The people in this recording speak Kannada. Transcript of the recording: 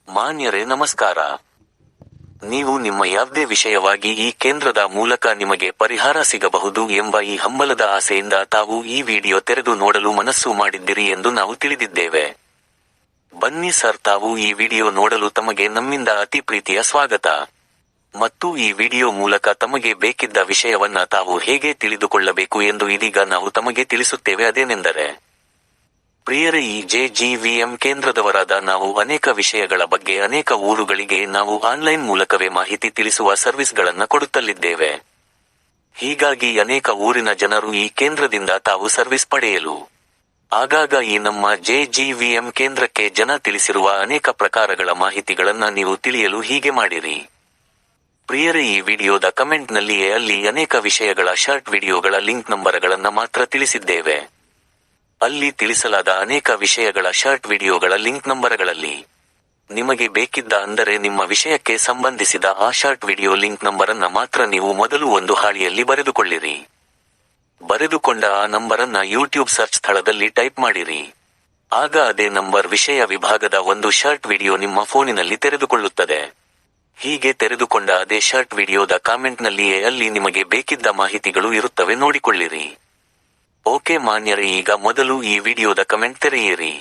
ಮಾನ್ಯರೇ ನಮಸ್ಕಾರ. ನೀವು ನಿಮ್ಮ ಯಾವುದೇ ವಿಷಯವಾಗಿ ಈ ಕೇಂದ್ರದ ಮೂಲಕ ನಿಮಗೆ ಪರಿಹಾರ ಸಿಗಬಹುದು ಎಂಬ ಈ ಹಂಬಲದ ಆಸೆಯಿಂದ ತಾವು ಈ ವಿಡಿಯೋ ತೆರೆದು ನೋಡಲು ಮನಸ್ಸು ಮಾಡಿದ್ದೀರಿ ಎಂದು ನಾವು ತಿಳಿದಿದ್ದೇವೆ. ಬನ್ನಿ ಸರ್, ತಾವು ಈ ವಿಡಿಯೋ ನೋಡಲು ತಮಗೆ ನಮ್ಮಿಂದ ಅತಿ ಪ್ರೀತಿಯ ಸ್ವಾಗತ. ಮತ್ತು ಈ ವಿಡಿಯೋ ಮೂಲಕ ತಮಗೆ ಬೇಕಿದ್ದ ವಿಷಯವನ್ನ ತಾವು ಹೇಗೆ ತಿಳಿದುಕೊಳ್ಳಬೇಕು ಎಂದು ಇದೀಗ ನಾವು ತಮಗೆ ತಿಳಿಸುತ್ತೇವೆ. ಅದೇನೆಂದರೆ, ಪ್ರಿಯರೇ, ಈ JGVM ಕೇಂದ್ರದವರಾದ ನಾವು ಅನೇಕ ವಿಷಯಗಳ ಬಗ್ಗೆ ಅನೇಕ ಊರುಗಳಿಗೆ ನಾವು ಆನ್ಲೈನ್ ಮೂಲಕವೇ ಮಾಹಿತಿ ತಿಳಿಸುವ ಸರ್ವಿಸ್ಗಳನ್ನ ಕೊಡುತ್ತಲಿದ್ದೇವೆ. ಹೀಗಾಗಿ ಅನೇಕ ಊರಿನ ಜನರು ಈ ಕೇಂದ್ರದಿಂದ ತಾವು ಸರ್ವಿಸ್ ಪಡೆಯಲು ಆಗಾಗ ಈ ನಮ್ಮ JGVM ಕೇಂದ್ರಕ್ಕೆ ಜನ ತಿಳಿಸಿರುವ ಅನೇಕ ಪ್ರಕಾರಗಳ ಮಾಹಿತಿಗಳನ್ನ ನೀವು ತಿಳಿಯಲು ಹೀಗೆ ಮಾಡಿರಿ. ಪ್ರಿಯರೇ, ಈ ವಿಡಿಯೋದ ಕಮೆಂಟ್ನಲ್ಲಿಯೇ ಅಲ್ಲಿ ಅನೇಕ ವಿಷಯಗಳ ಶಾರ್ಟ್ ವಿಡಿಯೋಗಳ ಲಿಂಕ್ ನಂಬರ್ಗಳನ್ನ ಮಾತ್ರ ತಿಳಿಸಿದ್ದೇವೆ. ಅಲ್ಲಿ ತಿಳಿಸಲಾದ ಅನೇಕ ವಿಷಯಗಳ ಶಾರ್ಟ್ ವಿಡಿಯೋಗಳ ಲಿಂಕ್ ನಂಬರ್ಗಳಲ್ಲಿ ನಿಮಗೆ ಬೇಕಿದ್ದ, ಅಂದರೆ ನಿಮ್ಮ ವಿಷಯಕ್ಕೆ ಸಂಬಂಧಿಸಿದ ಆ ಶಾರ್ಟ್ ವಿಡಿಯೋ ಲಿಂಕ್ ನಂಬರನ್ನ ಮಾತ್ರ ನೀವು ಮೊದಲು ಒಂದು ಹಾಳೆಯಲ್ಲಿ ಬರೆದುಕೊಳ್ಳಿರಿ. ಬರೆದುಕೊಂಡ ಆ ನಂಬರನ್ನ ಯೂಟ್ಯೂಬ್ ಸರ್ಚ್ ಸ್ಥಳದಲ್ಲಿ ಟೈಪ್ ಮಾಡಿರಿ. ಆಗ ಅದೇ ನಂಬರ್ ವಿಷಯ ವಿಭಾಗದ ಒಂದು ಶಾರ್ಟ್ ವಿಡಿಯೋ ನಿಮ್ಮ ಫೋನಿನಲ್ಲಿ ತೆರೆದುಕೊಳ್ಳುತ್ತದೆ. ಹೀಗೆ ತೆರೆದುಕೊಂಡ ಅದೇ ಶಾರ್ಟ್ ವಿಡಿಯೋದ ಕಾಮೆಂಟ್ನಲ್ಲಿಯೇ ಅಲ್ಲಿ ನಿಮಗೆ ಬೇಕಿದ್ದ ಮಾಹಿತಿಗಳು ಇರುತ್ತವೆ, ನೋಡಿಕೊಳ್ಳಿರಿ. ಓಕೆ ಮಾನ್ಯರೇ, ಈಗ ಮೊದಲು ಈ ವಿಡಿಯೋದ ಕಮೆಂಟ್ ತೆರೆಯಿರಿ.